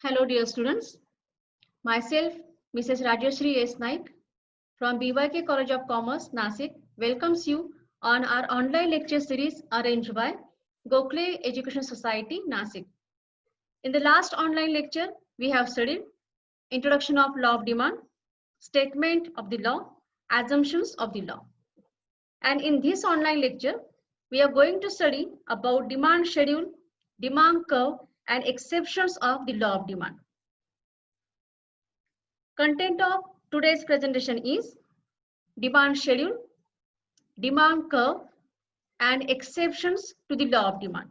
Hello dear students, myself Mrs. Rajeshri S. Naik from BYK College of Commerce, Nasik welcomes you on our online lecture series arranged by Gokhale Education Society, Nasik. In the last online lecture, we have studied Introduction of Law of Demand, Statement of the Law, Assumptions of the Law. And in this online lecture, we are going to study about demand schedule, demand curve, and exceptions of the law of demand. Content of today's presentation is demand schedule, demand curve, and exceptions to the law of demand.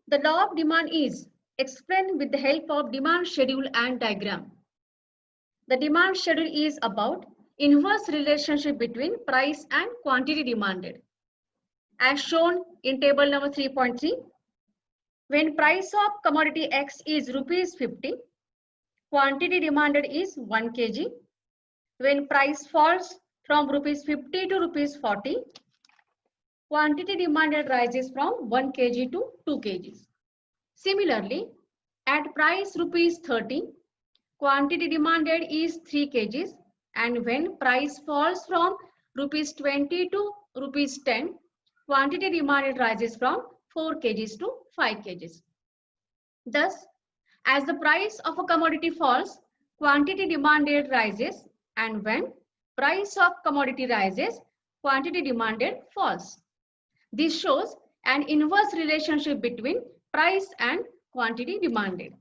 The law of demand is explained with the help of demand schedule and diagram. The demand schedule is about inverse relationship between price and quantity demanded. As shown in table number 3.3, when price of commodity X is rupees 50, quantity demanded is 1 kg. When price falls from rupees 50 to rupees 40, quantity demanded rises from 1 kg to 2 kgs. Similarly, at price rupees 30, quantity demanded is 3 kgs, and when price falls from rupees 20 to rupees 10, quantity demanded rises from 4 kgs to 5 kgs. Thus, as the price of a commodity falls, quantity demanded rises, and when price of commodity rises, quantity demanded falls. This shows an inverse relationship between price and quantity demanded.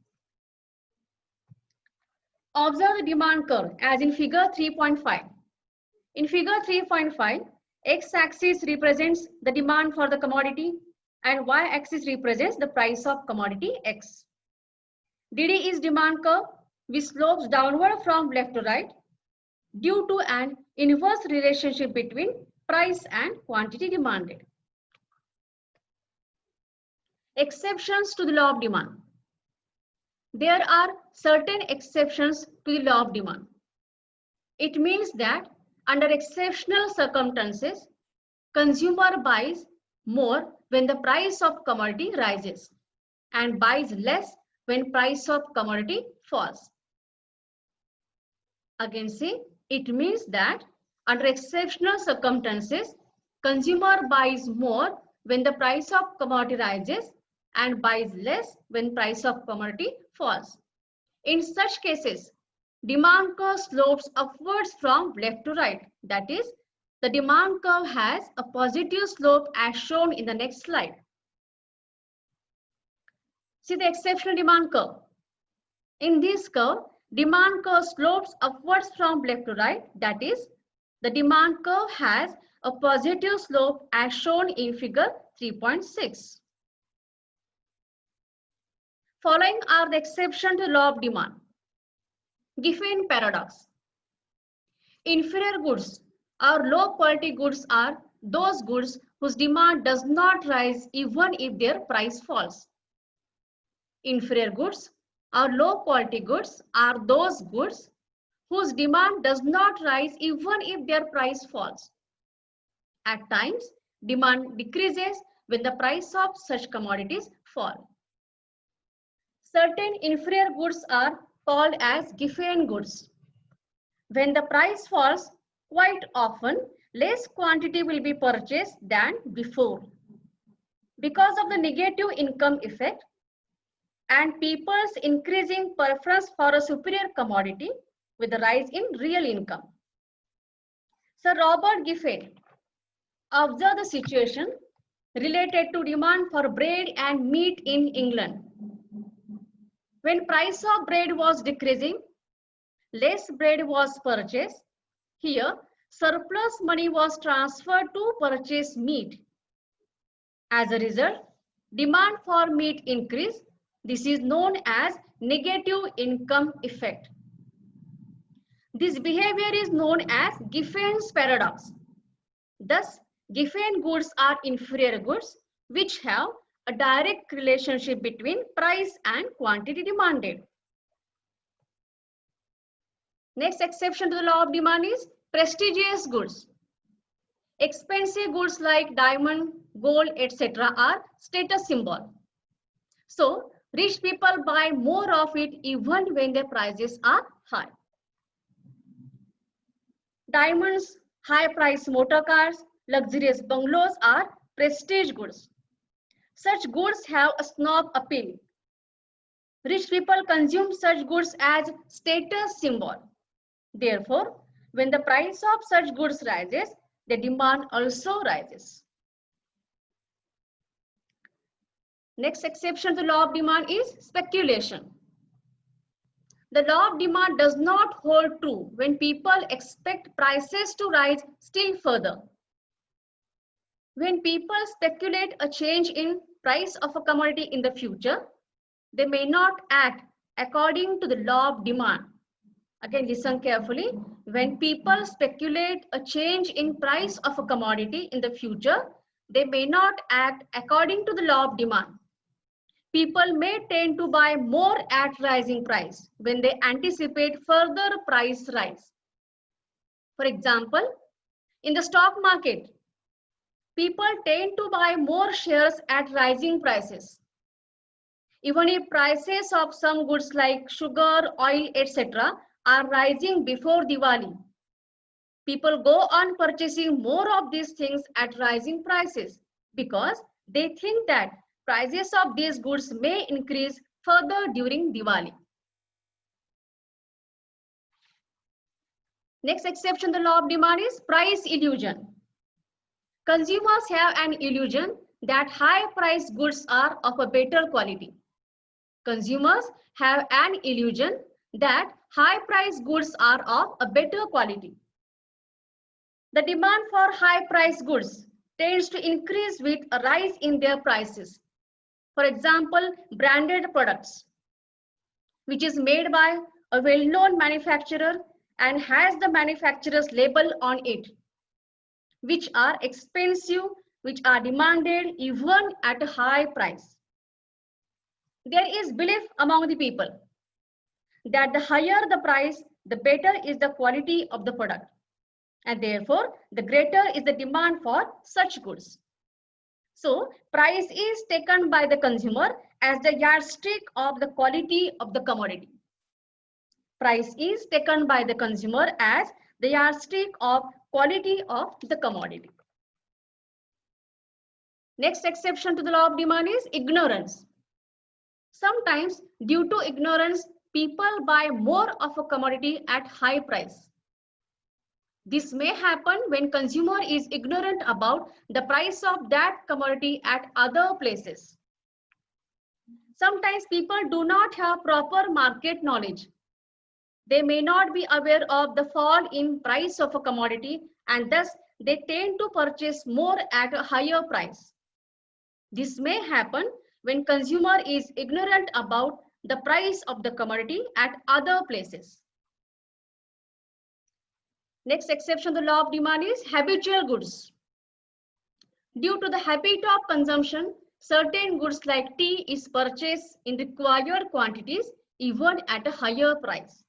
Observe the demand curve as in figure 3.5. In figure 3.5, x-axis represents the demand for the commodity and y-axis represents the price of commodity X. DD is demand curve which slopes downward from left to right due to an inverse relationship between price and quantity demanded. Exceptions to the law of demand. There are certain exceptions to the law of demand. It means that under exceptional circumstances, consumer buys more when the price of commodity rises and buys less when price of commodity falls. Again say, it means that under exceptional circumstances, consumer buys more when the price of commodity rises and buys less when price of commodity falls. In such cases, demand curve slopes upwards from left to right. That is, the demand curve has a positive slope as shown in the next slide. See the exceptional demand curve. In this curve, demand curve slopes upwards from left to right. That is, the demand curve has a positive slope as shown in figure 3.6. Following are the exceptions to law of demand. Giffen paradox. Inferior goods or low quality goods are those goods whose demand does not rise even if their price falls. Inferior goods or low quality goods are those goods whose demand does not rise even if their price falls. At times, demand decreases when the price of such commodities fall. Certain inferior goods are called as Giffen goods. When the price falls, quite often less quantity will be purchased than before. Because of the negative income effect and people's increasing preference for a superior commodity with a rise in real income. Sir Robert Giffen observed the situation related to demand for bread and meat in England. When price of bread was decreasing, less bread was purchased. Here, surplus money was transferred to purchase meat. As a result, demand for meat increased. This is known as negative income effect. This behavior is known as Giffen's paradox. Thus, Giffen goods are inferior goods which have a direct relationship between price and quantity demanded. Next exception to the law of demand is prestigious goods. Expensive goods like diamond, gold, etc. are status symbol. So rich people buy more of it even when their prices are high. Diamonds, high-priced motor cars, luxurious bungalows are prestige goods. Such goods have a snob appeal. Rich people consume such goods as status symbol. Therefore, when the price of such goods rises, the demand also rises. Next exception to the law of demand is speculation. The law of demand does not hold true when people expect prices to rise still further. When people speculate a change in price of a commodity in the future, they may not act according to the law of demand. Again, listen carefully. When people speculate a change in price of a commodity in the future, they may not act according to the law of demand. People may tend to buy more at rising price when they anticipate further price rise. For example, in the stock market, people tend to buy more shares at rising prices. Even if prices of some goods like sugar, oil, etc. are rising before Diwali, people go on purchasing more of these things at rising prices because they think that prices of these goods may increase further during Diwali. Next exception to the law of demand is price illusion. Consumers have an illusion that high-priced goods are of a better quality. Consumers have an illusion that high-priced goods are of a better quality. The demand for high-priced goods tends to increase with a rise in their prices. For example, branded products, which is made by a well-known manufacturer and has the manufacturer's label on it, which are expensive, which are demanded even at a high price. There is belief among the people that the higher the price, the better is the quality of the product, and therefore the greater is the demand for such goods. So price is taken by the consumer as the yardstick of the quality of the commodity. Price is taken by the consumer as the yardstick of quality of the commodity. Next exception to the law of demand is ignorance. Sometimes due to ignorance, people buy more of a commodity at high price. This may happen when consumer is ignorant about the price of that commodity at other places. Sometimes people do not have proper market knowledge. They may not be aware of the fall in price of a commodity and thus they tend to purchase more at a higher price. This may happen when consumer is ignorant about the price of the commodity at other places. Next exception to the law of demand is habitual goods. Due to the habit of consumption, certain goods like tea is purchased in required quantities even at a higher price.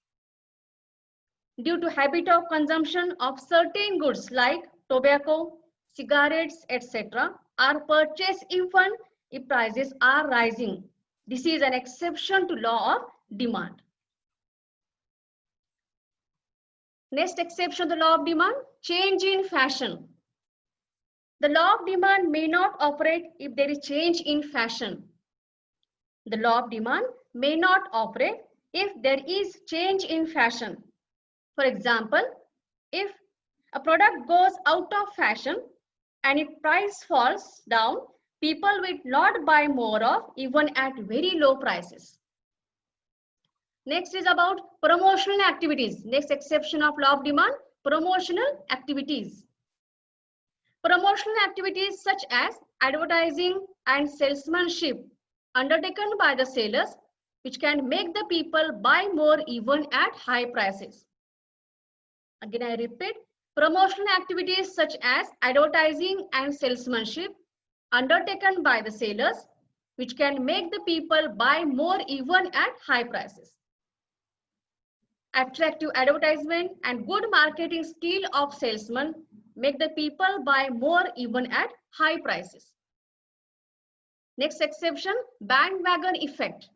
Due to habit of consumption of certain goods like tobacco, cigarettes, etc. are purchased even if prices are rising. This is an exception to law of demand. Next exception to the law of demand, change in fashion. The law of demand may not operate if there is change in fashion. The law of demand may not operate if there is change in fashion. For example, if a product goes out of fashion and its price falls down, people will not buy more of even at very low prices. Next is about promotional activities. Next exception of law of demand, promotional activities. Promotional activities such as advertising and salesmanship undertaken by the sellers, which can make the people buy more even at high prices. Again, I repeat, promotional activities such as advertising and salesmanship undertaken by the sellers, which can make the people buy more even at high prices. Attractive advertisement and good marketing skill of salesmen make the people buy more even at high prices. Next exception, bandwagon effect.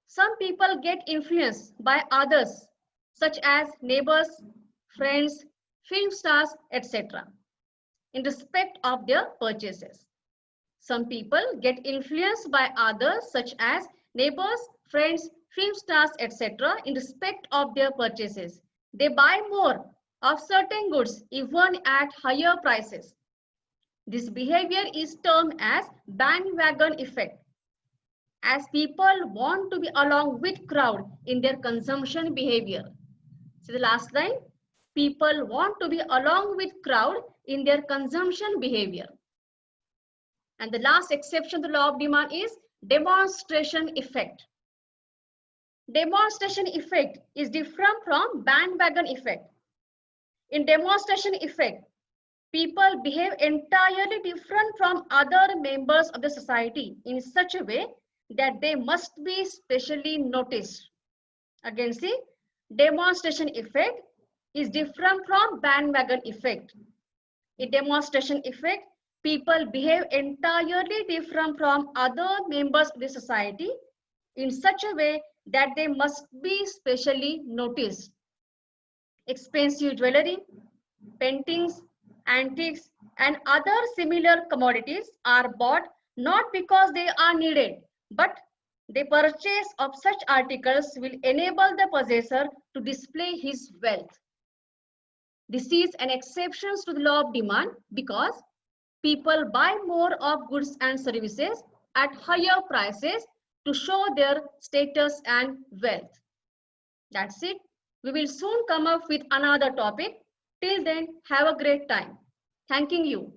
Some people get influenced by others, such as neighbors, friends, film stars, etc., in respect of their purchases. Some people get influenced by others, such as neighbors, friends, film stars, etc., in respect of their purchases. They buy more of certain goods, even at higher prices. This behavior is termed as bandwagon effect, as people want to be along with crowd in their consumption behavior. So the last line, people want to be along with crowd in their consumption behavior. And the last exception to the law of demand is demonstration effect. Demonstration effect is different from bandwagon effect. In demonstration effect, people behave entirely different from other members of the society in such a way that they must be specially noticed. Again, see, demonstration effect is different from bandwagon effect. In demonstration effect, people behave entirely different from other members of the society in such a way that they must be specially noticed. Expensive jewelry, paintings, antiques, and other similar commodities are bought not because they are needed, but the purchase of such articles will enable the possessor to display his wealth. This is an exception to the law of demand because people buy more of goods and services at higher prices to show their status and wealth. That's it. We will soon come up with another topic. Till then, have a great time. Thanking you.